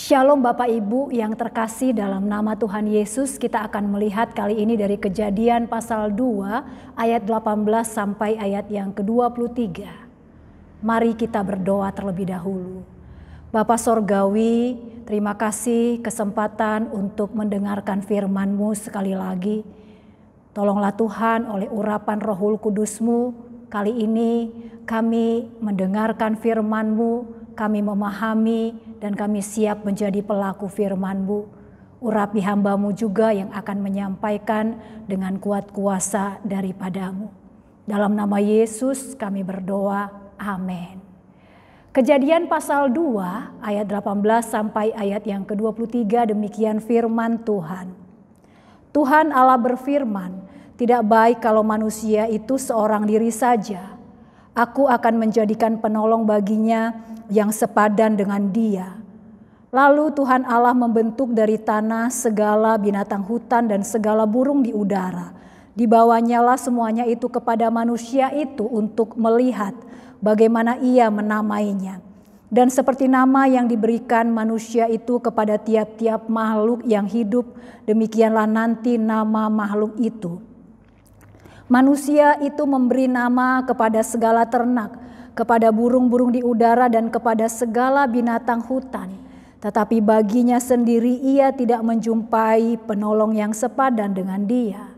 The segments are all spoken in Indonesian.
Shalom Bapak Ibu yang terkasih, dalam nama Tuhan Yesus kita akan melihat kali ini dari Kejadian pasal 2 ayat 18 sampai ayat yang ke-23. Mari kita berdoa terlebih dahulu. Bapa Sorgawi, terima kasih kesempatan untuk mendengarkan firman-Mu sekali lagi. Tolonglah Tuhan, oleh urapan Roh Kudus-Mu, kali ini kami mendengarkan firman-Mu, kami memahami dan kami siap menjadi pelaku firman-Mu. Urapi hamba-Mu juga yang akan menyampaikan dengan kuat kuasa daripada-Mu. Dalam nama Yesus kami berdoa, amin. Kejadian pasal 2 ayat 18 sampai ayat yang ke-23, demikian firman Tuhan. Tuhan Allah berfirman, tidak baik kalau manusia itu seorang diri saja. Aku akan menjadikan penolong baginya yang sepadan dengan dia. Lalu Tuhan Allah membentuk dari tanah segala binatang hutan dan segala burung di udara. Dibawanyalah semuanya itu kepada manusia itu untuk melihat bagaimana ia menamainya. Dan seperti nama yang diberikan manusia itu kepada tiap-tiap makhluk yang hidup, demikianlah nanti nama makhluk itu. Manusia itu memberi nama kepada segala ternak, kepada burung-burung di udara dan kepada segala binatang hutan. Tetapi baginya sendiri ia tidak menjumpai penolong yang sepadan dengan dia.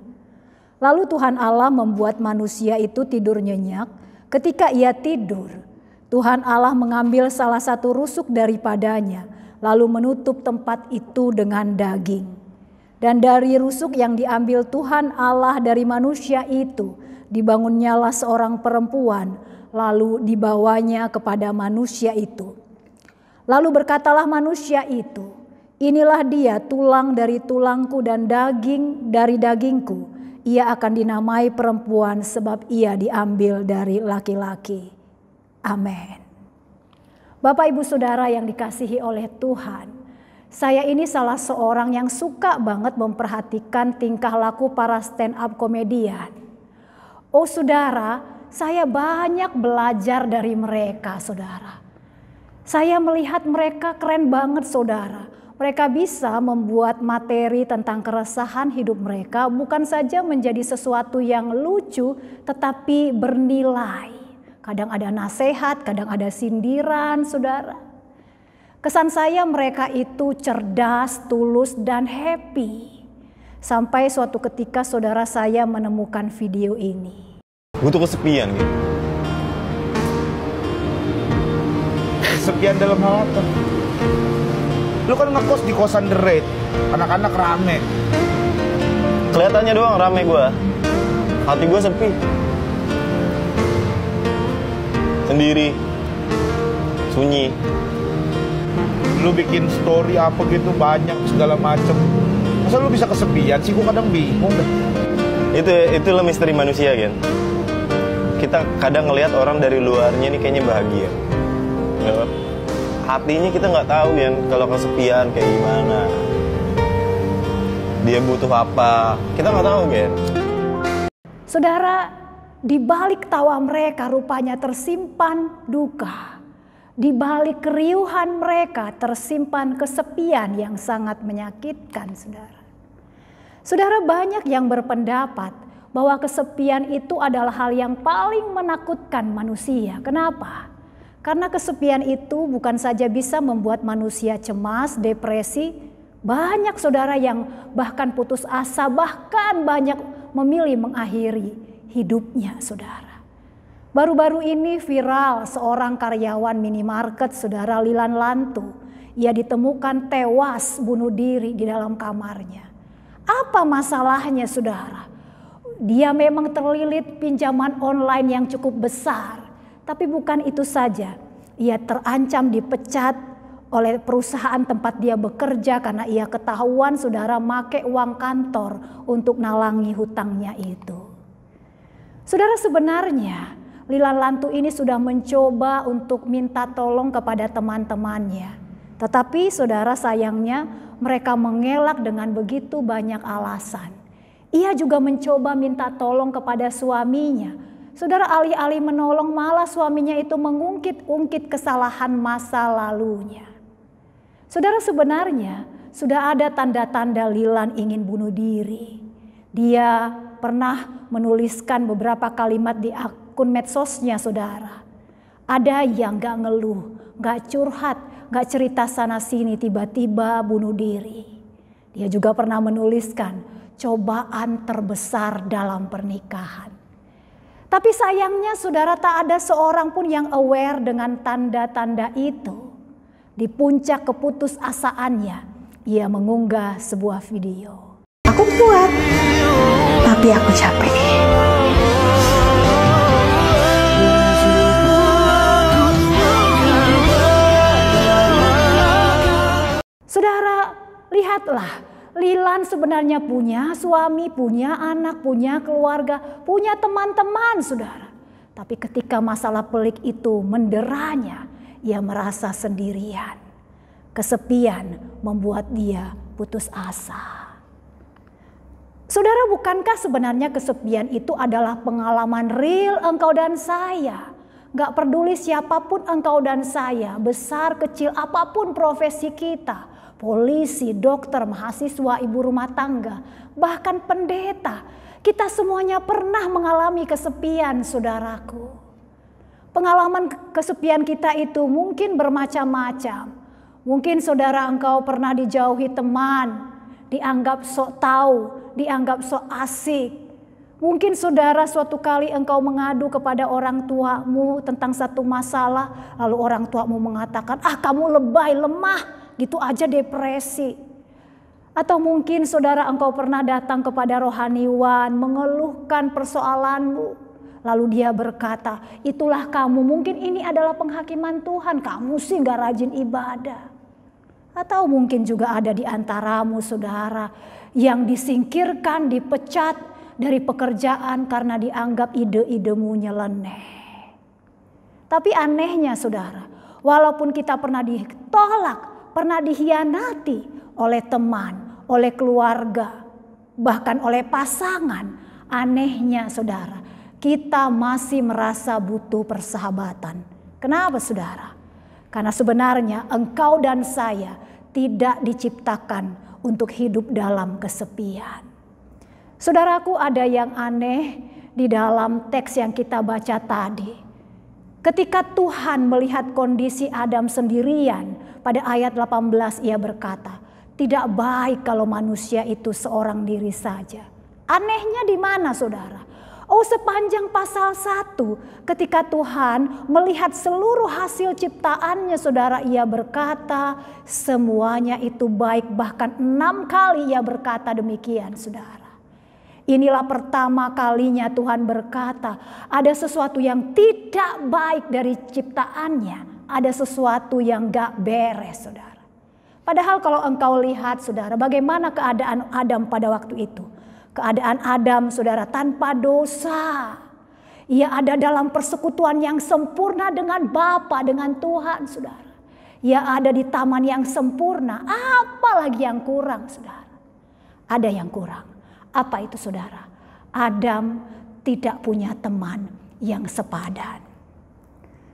Lalu Tuhan Allah membuat manusia itu tidur nyenyak. Ketika ia tidur, Tuhan Allah mengambil salah satu rusuk daripadanya, lalu menutup tempat itu dengan daging. Dan dari rusuk yang diambil Tuhan Allah dari manusia itu, dibangunnyalah seorang perempuan, lalu dibawanya kepada manusia itu. Lalu berkatalah manusia itu, inilah dia, tulang dari tulangku dan daging dari dagingku. Ia akan dinamai perempuan sebab ia diambil dari laki-laki. Amin. Bapak Ibu Saudara yang dikasihi oleh Tuhan, saya ini salah seorang yang suka banget memperhatikan tingkah laku para stand up komedian. Oh saudara, saya banyak belajar dari mereka saudara. Saya melihat mereka keren banget saudara. Mereka bisa membuat materi tentang keresahan hidup mereka bukan saja menjadi sesuatu yang lucu tetapi bernilai. Kadang ada nasihat, kadang ada sindiran saudara. Kesan saya mereka itu cerdas, tulus dan happy. Sampai suatu ketika saudara saya menemukan video ini. Gue tuh kesepian gitu. Kesepian dalam hal apa? Lu kan ngekos di kosan The Red, anak-anak rame. Kelihatannya doang rame gue. Hati gue sepi. Sendiri. Sunyi. Lu bikin story apa gitu banyak segala macem. Masa lu bisa kesepian sih? Gue kadang bingung deh. Itulah misteri manusia kan. Kita kadang ngelihat orang dari luarnya nih kayaknya bahagia. Hatinya kita nggak tahu kan kalau kesepian kayak gimana. Dia butuh apa? Kita nggak tahu kan. Saudara, di balik tawa mereka rupanya tersimpan duka. Di balik keriuhan mereka tersimpan kesepian yang sangat menyakitkan saudara. Saudara, banyak yang berpendapat bahwa kesepian itu adalah hal yang paling menakutkan manusia. Kenapa? Karena kesepian itu bukan saja bisa membuat manusia cemas, depresi. Banyak saudara yang bahkan putus asa, bahkan banyak memilih mengakhiri hidupnya saudara. Baru-baru ini viral seorang karyawan minimarket saudara, Lilan Lantu. Ia ditemukan tewas bunuh diri di dalam kamarnya. Apa masalahnya saudara? Dia memang terlilit pinjaman online yang cukup besar. Tapi bukan itu saja, ia terancam dipecat oleh perusahaan tempat dia bekerja karena ia ketahuan saudara make uang kantor untuk nalangi hutangnya itu. Saudara, sebenarnya Lilan Lantu ini sudah mencoba untuk minta tolong kepada teman-temannya. Tetapi saudara, sayangnya mereka mengelak dengan begitu banyak alasan. Ia juga mencoba minta tolong kepada suaminya. Saudara, alih-alih menolong malah suaminya itu mengungkit-ungkit kesalahan masa lalunya. Saudara, sebenarnya sudah ada tanda-tanda Lilan ingin bunuh diri. Dia pernah menuliskan beberapa kalimat di akun medsosnya, saudara. Ada yang gak ngeluh, gak curhat, gak cerita sana sini, tiba-tiba bunuh diri. Dia juga pernah menuliskan cobaan terbesar dalam pernikahan. Tapi sayangnya saudara, tak ada seorang pun yang aware dengan tanda-tanda itu. Di puncak keputusasaannya, ia mengunggah sebuah video. Aku kuat, tapi aku capek. Saudara, lihatlah, Lilan sebenarnya punya suami, punya anak, punya keluarga, punya teman-teman, saudara. Tapi ketika masalah pelik itu menderanya, ia merasa sendirian. Kesepian membuat dia putus asa. Saudara, bukankah sebenarnya kesepian itu adalah pengalaman real engkau dan saya? Gak peduli siapapun engkau dan saya, besar kecil apapun profesi kita, polisi, dokter, mahasiswa, ibu rumah tangga, bahkan pendeta, kita semuanya pernah mengalami kesepian, saudaraku. Pengalaman kesepian kita itu mungkin bermacam-macam. Mungkin saudara, engkau pernah dijauhi teman, dianggap sok tahu, dianggap sok asik. Mungkin saudara, suatu kali engkau mengadu kepada orang tuamu tentang satu masalah, lalu orang tuamu mengatakan, "Ah, kamu lebay, lemah, gitu aja depresi." Atau mungkin saudara, engkau pernah datang kepada rohaniwan mengeluhkan persoalanmu, lalu dia berkata, "Itulah kamu, mungkin ini adalah penghakiman Tuhan, kamu sih gak rajin ibadah." Atau mungkin juga ada di antaramu saudara yang disingkirkan, dipecat dari pekerjaan karena dianggap ide-idemu nyeleneh. Tapi anehnya saudara, walaupun kita pernah ditolak, pernah dikhianati oleh teman, oleh keluarga, bahkan oleh pasangan, anehnya saudara, kita masih merasa butuh persahabatan. Kenapa saudara? Karena sebenarnya engkau dan saya tidak diciptakan untuk hidup dalam kesepian. Saudaraku, ada yang aneh di dalam teks yang kita baca tadi. Ketika Tuhan melihat kondisi Adam sendirian, pada ayat 18 ia berkata, "Tidak baik kalau manusia itu seorang diri saja." Anehnya di mana saudara? Oh, sepanjang pasal 1 ketika Tuhan melihat seluruh hasil ciptaannya saudara, ia berkata semuanya itu baik. Bahkan 6 kali ia berkata demikian saudara. Inilah pertama kalinya Tuhan berkata ada sesuatu yang tidak baik dari ciptaannya. Ada sesuatu yang gak beres saudara. Padahal kalau engkau lihat saudara, bagaimana keadaan Adam pada waktu itu. Keadaan Adam saudara tanpa dosa. Ia ada dalam persekutuan yang sempurna dengan Bapa, dengan Tuhan saudara. Ia ada di taman yang sempurna. Apalagi yang kurang saudara? Ada yang kurang. Apa itu saudara? Adam tidak punya teman yang sepadan.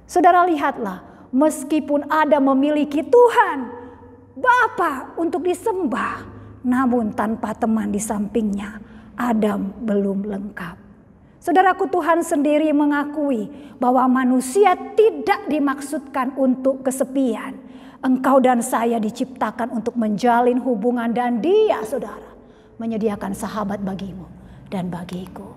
Saudara, lihatlah, meskipun Adam memiliki Tuhan, Bapa untuk disembah, namun tanpa teman di sampingnya, Adam belum lengkap. Saudaraku, Tuhan sendiri mengakui bahwa manusia tidak dimaksudkan untuk kesepian. Engkau dan saya diciptakan untuk menjalin hubungan, dan Dia saudara menyediakan sahabat bagimu dan bagiku.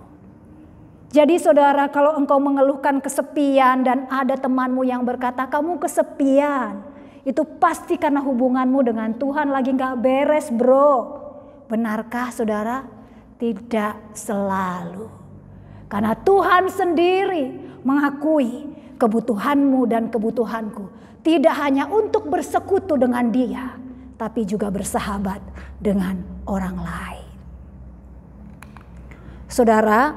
Jadi saudara, kalau engkau mengeluhkan kesepian dan ada temanmu yang berkata kamu kesepian, itu pasti karena hubunganmu dengan Tuhan lagi gak beres bro. Benarkah saudara? Tidak selalu. Karena Tuhan sendiri mengakui kebutuhanmu dan kebutuhanku. Tidak hanya untuk bersekutu dengan Dia, tapi juga bersahabat dengan orang lain. Saudara,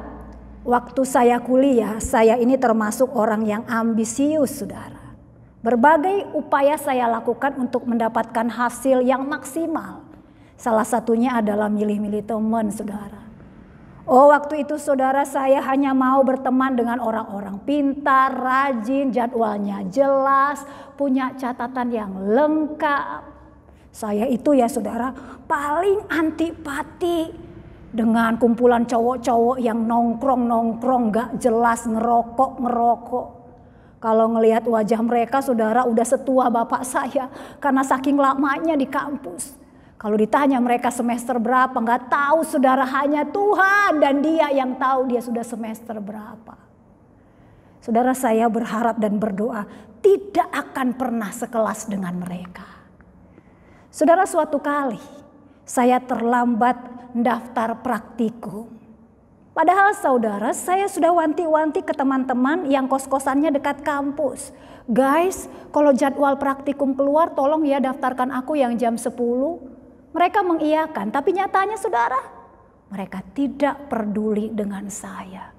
waktu saya kuliah, saya ini termasuk orang yang ambisius saudara. Berbagai upaya saya lakukan untuk mendapatkan hasil yang maksimal. Salah satunya adalah milih-milih teman saudara. Oh, waktu itu saudara, saya hanya mau berteman dengan orang-orang pintar, rajin, jadwalnya jelas, punya catatan yang lengkap. Saya itu ya saudara paling antipati dengan kumpulan cowok-cowok yang nongkrong-nongkrong gak jelas, ngerokok. Kalau ngelihat wajah mereka saudara udah setua bapak saya karena saking lamanya di kampus. Kalau ditanya mereka semester berapa, nggak tahu saudara, hanya Tuhan dan dia yang tahu dia sudah semester berapa. Saudara, saya berharap dan berdoa tidak akan pernah sekelas dengan mereka. Saudara, suatu kali saya terlambat daftar praktikum. Padahal saudara, saya sudah wanti-wanti ke teman-teman yang kos-kosannya dekat kampus. Guys, kalau jadwal praktikum keluar tolong ya daftarkan aku yang jam 10. Mereka mengiyakan, tapi nyatanya saudara, mereka tidak peduli dengan saya.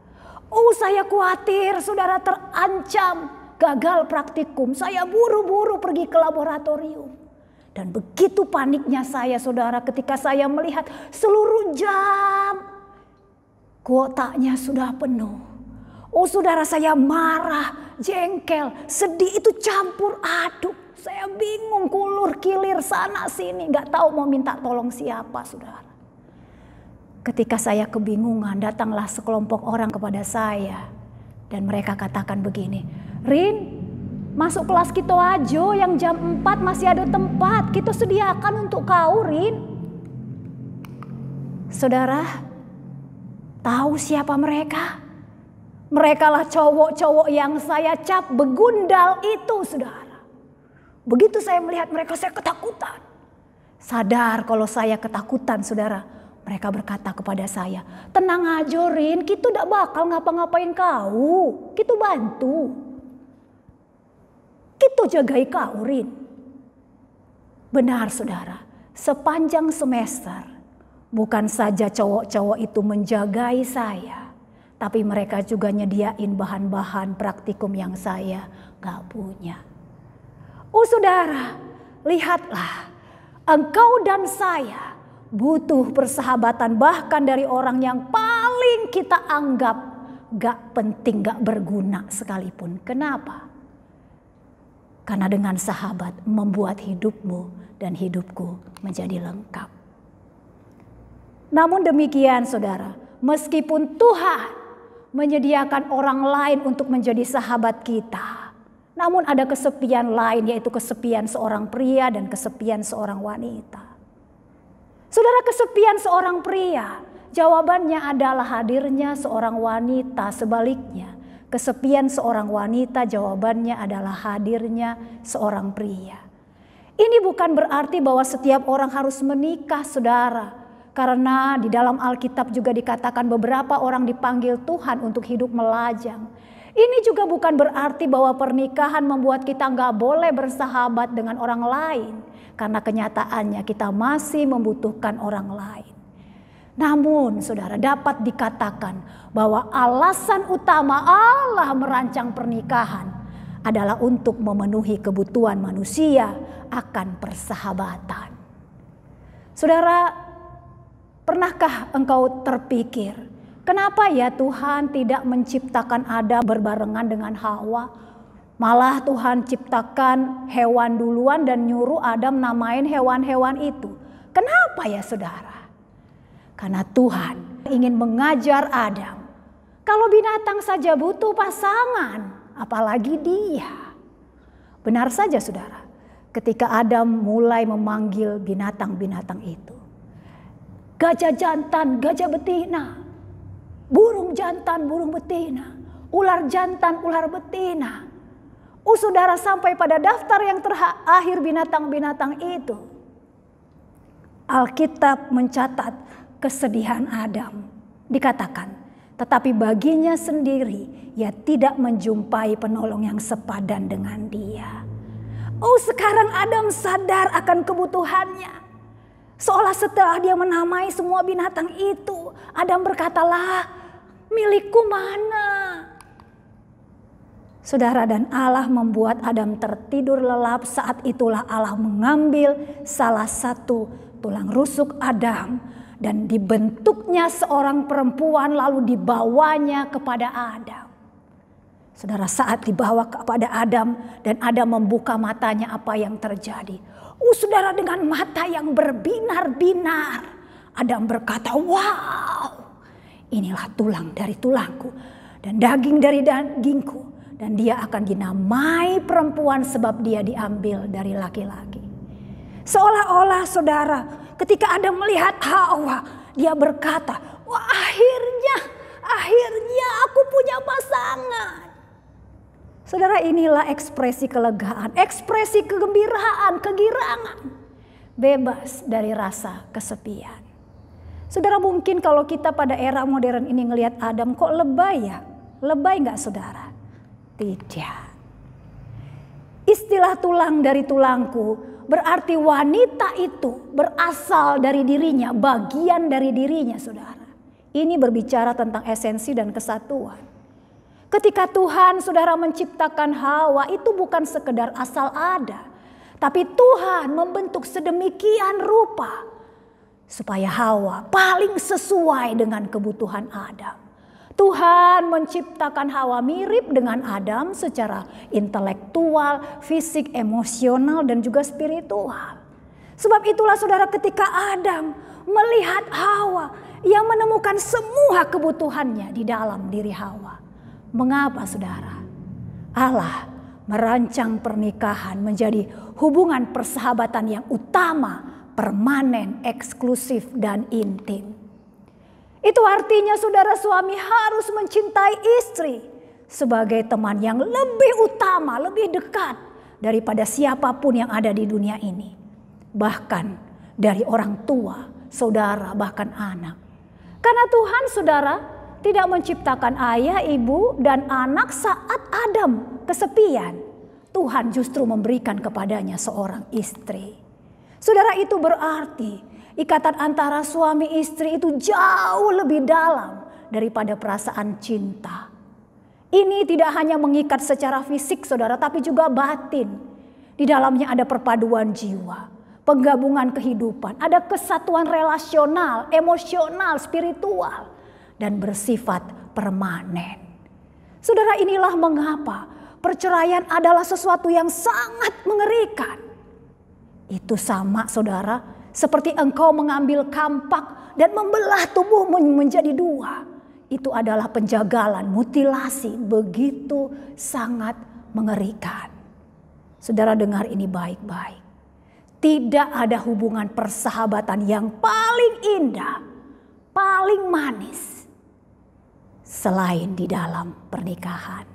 Oh, saya khawatir saudara terancam gagal praktikum. Saya buru-buru pergi ke laboratorium. Dan begitu paniknya saya saudara ketika saya melihat seluruh jam kuotanya sudah penuh. Oh saudara, saya marah, jengkel, sedih, itu campur aduk. Saya bingung, kulur kilir sana sini, gak tahu mau minta tolong siapa saudara. Ketika saya kebingungan, datanglah sekelompok orang kepada saya. Dan mereka katakan begini, Rin, masuk kelas kita aja yang jam 4 masih ada tempat. Kita sediakan untuk kau, Rin. Saudara, tahu siapa mereka? Mereka lah cowok-cowok yang saya cap begundal itu, saudara. Begitu saya melihat mereka, saya ketakutan. Sadar kalau saya ketakutan, saudara. Mereka berkata kepada saya, tenang aja Rin, kita tidak bakal ngapa-ngapain kau. Kita bantu. Kita jagai kau, Rin. Benar saudara, sepanjang semester bukan saja cowok-cowok itu menjagai saya, tapi mereka juga nyediain bahan-bahan praktikum yang saya gak punya. Oh saudara, lihatlah, engkau dan saya butuh persahabatan bahkan dari orang yang paling kita anggap gak penting, gak berguna sekalipun. Kenapa? Karena dengan sahabat membuat hidupmu dan hidupku menjadi lengkap. Namun demikian saudara, meskipun Tuhan menyediakan orang lain untuk menjadi sahabat kita, namun ada kesepian lain, yaitu kesepian seorang pria dan kesepian seorang wanita. Saudara, kesepian seorang pria, jawabannya adalah hadirnya seorang wanita. Sebaliknya, kesepian seorang wanita jawabannya adalah hadirnya seorang pria. Ini bukan berarti bahwa setiap orang harus menikah, saudara. Karena di dalam Alkitab juga dikatakan beberapa orang dipanggil Tuhan untuk hidup melajang. Ini juga bukan berarti bahwa pernikahan membuat kita nggak boleh bersahabat dengan orang lain. Karena kenyataannya kita masih membutuhkan orang lain. Namun saudara, dapat dikatakan bahwa alasan utama Allah merancang pernikahan adalah untuk memenuhi kebutuhan manusia akan persahabatan. Saudara, pernahkah engkau terpikir, kenapa ya Tuhan tidak menciptakan Adam berbarengan dengan Hawa? Malah Tuhan ciptakan hewan duluan dan nyuruh Adam namain hewan-hewan itu. Kenapa ya saudara? Karena Tuhan ingin mengajar Adam. Kalau binatang saja butuh pasangan, apalagi dia. Benar saja saudara, ketika Adam mulai memanggil binatang-binatang itu. Gajah jantan, gajah betina. Burung jantan, burung betina. Ular jantan, ular betina. Oh saudara, sampai pada daftar yang terakhir binatang-binatang itu. Alkitab mencatat kesedihan Adam. Dikatakan, tetapi baginya sendiri ia tidak menjumpai penolong yang sepadan dengan dia. Oh sekarang Adam sadar akan kebutuhannya. Seolah setelah dia menamai semua binatang itu, Adam berkatalah, milikku mana? Saudara, dan Allah membuat Adam tertidur lelap. Saat itulah Allah mengambil salah satu tulang rusuk Adam dan dibentuknya seorang perempuan lalu dibawanya kepada Adam. Saudara, saat dibawa kepada Adam dan Adam membuka matanya, apa yang terjadi? Saudara, dengan mata yang berbinar-binar, Adam berkata, wow, inilah tulang dari tulangku dan daging dari dagingku. Dan dia akan dinamai perempuan sebab dia diambil dari laki-laki. Seolah-olah saudara, ketika Adam melihat Hawa, dia berkata, wah, akhirnya aku punya pasangan. Saudara, inilah ekspresi kelegaan, ekspresi kegembiraan, kegirangan. Bebas dari rasa kesepian. Saudara, mungkin kalau kita pada era modern ini ngelihat Adam, kok lebay ya? Lebay nggak saudara? Tidak. Istilah tulang dari tulangku berarti wanita itu berasal dari dirinya, bagian dari dirinya saudara. Ini berbicara tentang esensi dan kesatuan. Ketika Tuhan saudara menciptakan Hawa, itu bukan sekedar asal ada. Tapi Tuhan membentuk sedemikian rupa supaya Hawa paling sesuai dengan kebutuhan Adam. Tuhan menciptakan Hawa mirip dengan Adam secara intelektual, fisik, emosional, dan juga spiritual. Sebab itulah saudara, ketika Adam melihat Hawa, ia menemukan semua kebutuhannya di dalam diri Hawa. Mengapa saudara? Allah merancang pernikahan menjadi hubungan persahabatan yang utama, permanen, eksklusif, dan intim. Itu artinya saudara, suami harus mencintai istri sebagai teman yang lebih utama, lebih dekat daripada siapapun yang ada di dunia ini. Bahkan dari orang tua, saudara, bahkan anak. Karena Tuhan saudara tidak menciptakan ayah, ibu, dan anak saat Adam kesepian. Tuhan justru memberikan kepadanya seorang istri. Saudara, itu berarti ikatan antara suami istri itu jauh lebih dalam daripada perasaan cinta. Ini tidak hanya mengikat secara fisik saudara, tapi juga batin. Di dalamnya ada perpaduan jiwa, penggabungan kehidupan, ada kesatuan relasional, emosional, spiritual, dan bersifat permanen. Saudara, inilah mengapa perceraian adalah sesuatu yang sangat mengerikan. Itu sama saudara, seperti engkau mengambil kampak dan membelah tubuhmu menjadi dua. Itu adalah penjagalan, mutilasi, begitu sangat mengerikan. Saudara, dengar ini baik-baik. Tidak ada hubungan persahabatan yang paling indah, paling manis selain di dalam pernikahan.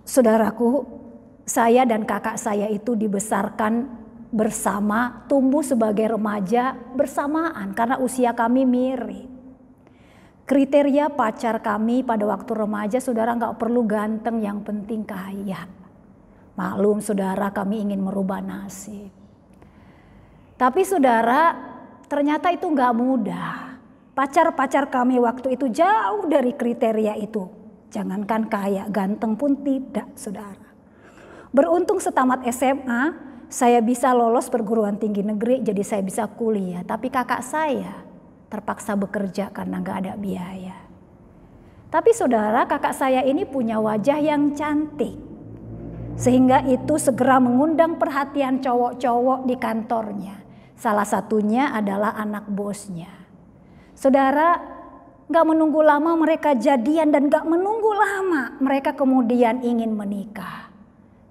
Saudaraku, saya dan kakak saya itu dibesarkan bersama, tumbuh sebagai remaja bersamaan karena usia kami mirip. Kriteria pacar kami pada waktu remaja, saudara, nggak perlu ganteng, yang penting kaya. Maklum saudara, kami ingin merubah nasib. Tapi saudara, ternyata itu nggak mudah. Pacar-pacar kami waktu itu jauh dari kriteria itu. Jangankan kaya, ganteng pun tidak saudara. Beruntung setamat SMA, saya bisa lolos perguruan tinggi negeri, jadi saya bisa kuliah. Tapi kakak saya terpaksa bekerja karena gak ada biaya. Tapi saudara, kakak saya ini punya wajah yang cantik. Sehingga itu segera mengundang perhatian cowok-cowok di kantornya. Salah satunya adalah anak bosnya. Saudara, gak menunggu lama mereka jadian dan gak menunggu lama mereka kemudian ingin menikah.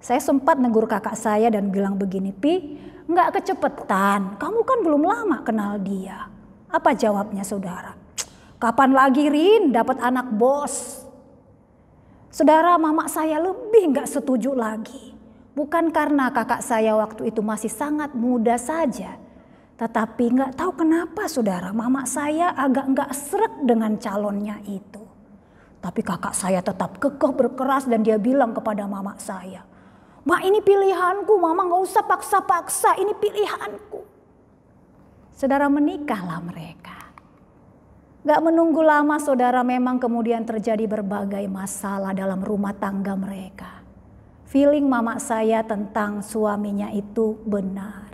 Saya sempat negur kakak saya dan bilang begini, Pi, nggak kecepetan, kamu kan belum lama kenal dia. Apa jawabnya saudara? Kapan lagi Rin dapat anak bos? Saudara, mama saya lebih nggak setuju lagi. Bukan karena kakak saya waktu itu masih sangat muda saja. Tetapi nggak tahu kenapa saudara, mama saya agak nggak srek dengan calonnya itu. Tapi kakak saya tetap kekeh berkeras dan dia bilang kepada mama saya, Ma, ini pilihanku, mama gak usah paksa-paksa, ini pilihanku. Saudara, menikahlah mereka. Gak menunggu lama saudara, memang kemudian terjadi berbagai masalah dalam rumah tangga mereka. Feeling mama saya tentang suaminya itu benar.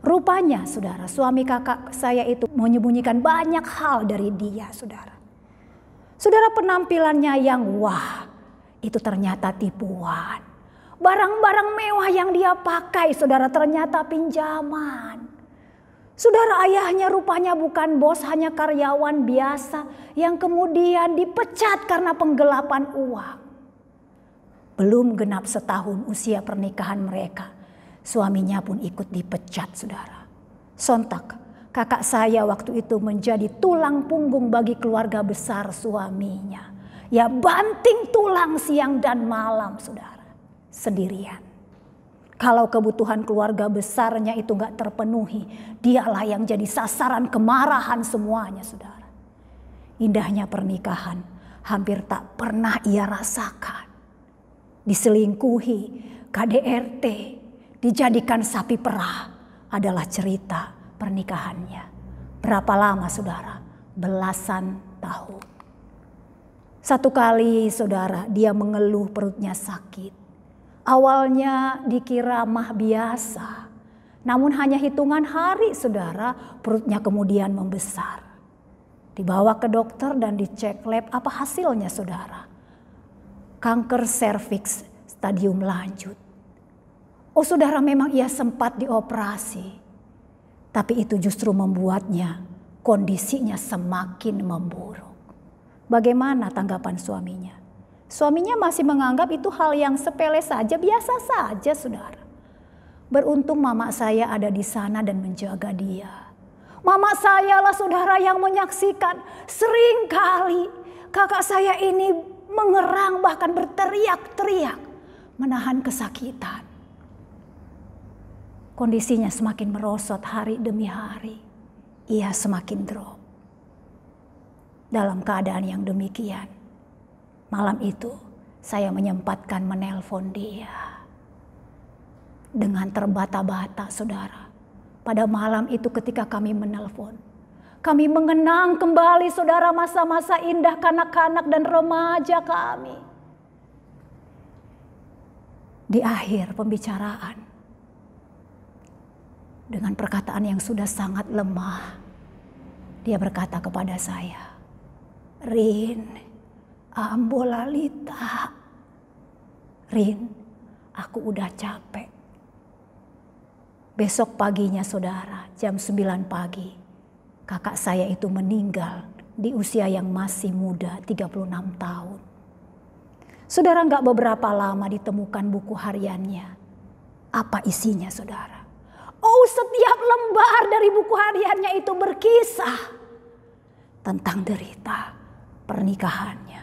Rupanya saudara, suami kakak saya itu menyembunyikan banyak hal dari dia saudara. Saudara, penampilannya yang wah, itu ternyata tipuan. Barang-barang mewah yang dia pakai, saudara, ternyata pinjaman. Saudara, ayahnya rupanya bukan bos, hanya karyawan biasa yang kemudian dipecat karena penggelapan uang. Belum genap setahun usia pernikahan mereka, suaminya pun ikut dipecat, saudara. Sontak, kakak saya waktu itu menjadi tulang punggung bagi keluarga besar suaminya. Ya, banting tulang siang dan malam, saudara, sendirian. Kalau kebutuhan keluarga besarnya itu gak terpenuhi, dialah yang jadi sasaran kemarahan semuanya, saudara. Indahnya pernikahan hampir tak pernah ia rasakan. Diselingkuhi, KDRT, dijadikan sapi perah adalah cerita pernikahannya. Berapa lama, saudara? Belasan tahun. Satu kali, saudara, dia mengeluh perutnya sakit. Awalnya dikira mah biasa, namun hanya hitungan hari, saudara, perutnya kemudian membesar. Dibawa ke dokter dan dicek lab, apa hasilnya, saudara? Kanker serviks stadium lanjut. Oh, saudara, memang ia sempat dioperasi, tapi itu justru membuatnya kondisinya semakin memburuk. Bagaimana tanggapan suaminya? Suaminya masih menganggap itu hal yang sepele saja, biasa saja, saudara. Beruntung mama saya ada di sana dan menjaga dia. Mama saya lah, saudara, yang menyaksikan sering kali kakak saya ini mengerang, bahkan berteriak-teriak, menahan kesakitan. Kondisinya semakin merosot hari demi hari. Ia semakin drop. Dalam keadaan yang demikian, malam itu saya menyempatkan menelpon dia. Dengan terbata-bata, saudara. Pada malam itu ketika kami menelpon, kami mengenang kembali, saudara, masa-masa indah kanak-kanak dan remaja kami. Di akhir pembicaraan, dengan perkataan yang sudah sangat lemah, dia berkata kepada saya, "Rin, Ambolalita, Rin, aku udah capek." Besok paginya, saudara, jam 9 pagi, kakak saya itu meninggal di usia yang masih muda, 36 tahun. Saudara, gak beberapa lama ditemukan buku hariannya. Apa isinya, saudara? Oh, setiap lembar dari buku hariannya itu berkisah tentang derita pernikahannya.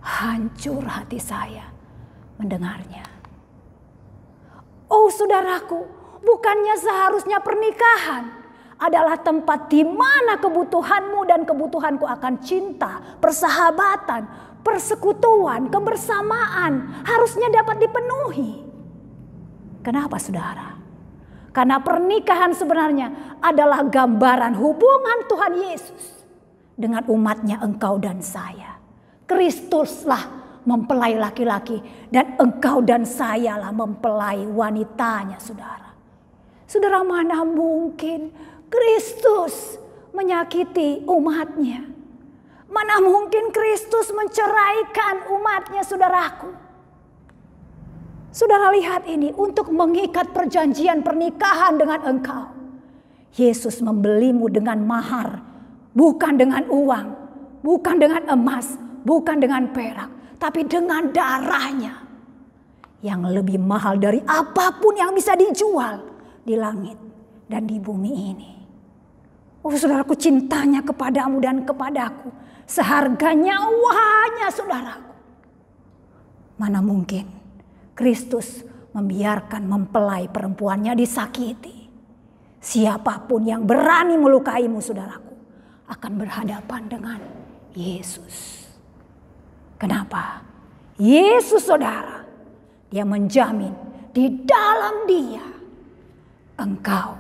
Hancur hati saya mendengarnya. Oh, saudaraku, bukannya seharusnya pernikahan adalah tempat di mana kebutuhanmu dan kebutuhanku akan cinta, persahabatan, persekutuan, kebersamaan harusnya dapat dipenuhi. Kenapa, saudara? Karena pernikahan sebenarnya adalah gambaran hubungan Tuhan Yesus dengan umatnya, engkau dan saya. Kristuslah mempelai laki-laki dan engkau dan sayalah mempelai wanitanya, saudara. Saudara, mana mungkin Kristus menyakiti umatnya? Mana mungkin Kristus menceraikan umatnya, saudaraku? Saudara, lihat ini, untuk mengikat perjanjian pernikahan dengan engkau, Yesus membelimu dengan mahar, bukan dengan uang, bukan dengan emas, bukan dengan perak, tapi dengan darahnya yang lebih mahal dari apapun yang bisa dijual di langit dan di bumi ini. Oh, saudaraku, cintanya kepadamu dan kepadaku seharga nyawanya, saudaraku. Mana mungkin Kristus membiarkan mempelai perempuannya disakiti. Siapapun yang berani melukaimu, saudaraku, akan berhadapan dengan Yesus. Kenapa? Yesus, saudara, dia menjamin di dalam dia engkau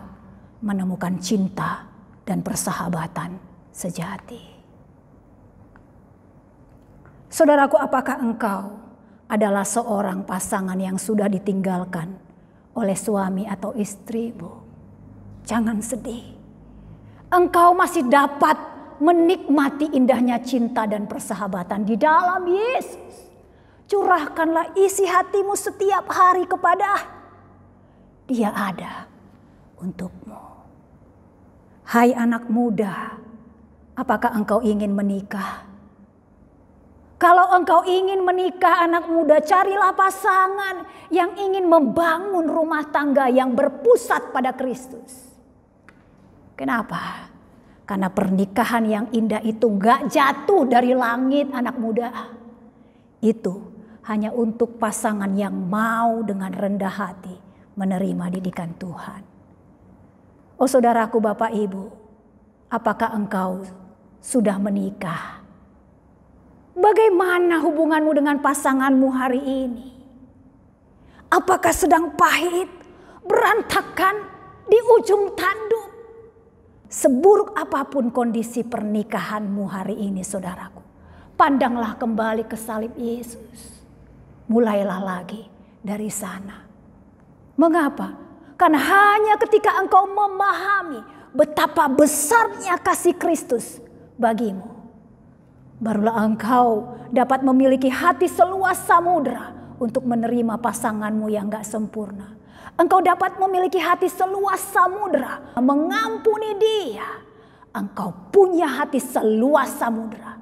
menemukan cinta dan persahabatan sejati. Saudaraku, apakah engkau adalah seorang pasangan yang sudah ditinggalkan oleh suami atau istrimu? Jangan sedih. Engkau masih dapat menikmati indahnya cinta dan persahabatan di dalam Yesus. Curahkanlah isi hatimu setiap hari kepada Dia ada untukmu. Hai anak muda, apakah engkau ingin menikah? Kalau engkau ingin menikah anak muda, carilah pasangan yang ingin membangun rumah tangga yang berpusat pada Kristus. Kenapa? Karena pernikahan yang indah itu gak jatuh dari langit anak muda. Itu hanya untuk pasangan yang mau dengan rendah hati menerima didikan Tuhan. Oh saudaraku, Bapak Ibu, apakah engkau sudah menikah? Bagaimana hubunganmu dengan pasanganmu hari ini? Apakah sedang pahit, berantakan, di ujung tanduk? Seburuk apapun kondisi pernikahanmu hari ini saudaraku, pandanglah kembali ke salib Yesus. Mulailah lagi dari sana. Mengapa? Karena hanya ketika engkau memahami betapa besarnya kasih Kristus bagimu, barulah engkau dapat memiliki hati seluas samudera untuk menerima pasanganmu yang gak sempurna. Engkau dapat memiliki hati seluas samudera mengampuni dia. Engkau punya hati seluas samudera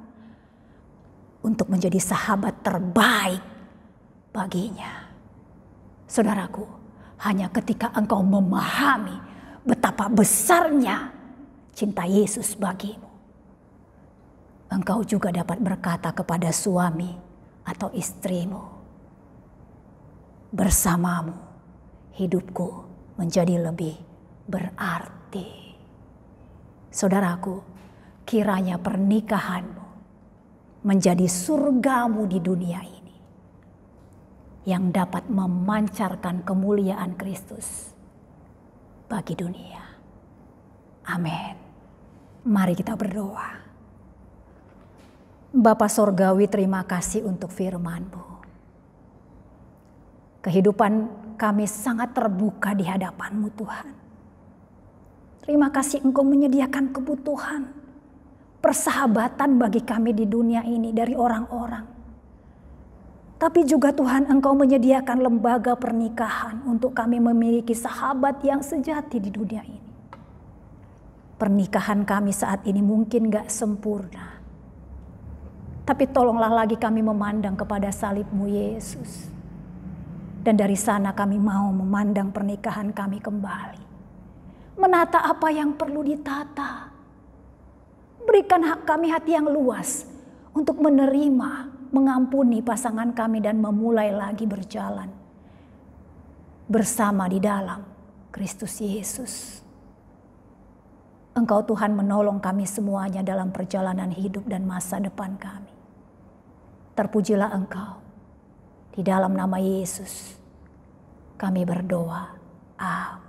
untuk menjadi sahabat terbaik baginya. Saudaraku, hanya ketika engkau memahami betapa besarnya cinta Yesus bagimu, engkau juga dapat berkata kepada suami atau istrimu, bersamamu hidupku menjadi lebih berarti. Saudaraku, kiranya pernikahanmu menjadi surgamu di dunia ini yang dapat memancarkan kemuliaan Kristus bagi dunia. Amin. Mari kita berdoa. Bapa Sorgawi, terima kasih untuk firman-Mu. Kehidupan kami sangat terbuka di hadapan-Mu Tuhan. Terima kasih Engkau menyediakan kebutuhan, persahabatan bagi kami di dunia ini dari orang-orang. Tapi juga Tuhan, Engkau menyediakan lembaga pernikahan untuk kami memiliki sahabat yang sejati di dunia ini. Pernikahan kami saat ini mungkin gak sempurna. Tapi tolonglah lagi kami memandang kepada salib-Mu Yesus. Dan dari sana kami mau memandang pernikahan kami kembali. Menata apa yang perlu ditata. Berikan kami hati yang luas untuk menerima, mengampuni pasangan kami dan memulai lagi berjalan bersama di dalam Kristus Yesus. Engkau Tuhan menolong kami semuanya dalam perjalanan hidup dan masa depan kami. Terpujilah Engkau. Di dalam nama Yesus kami berdoa. Amin.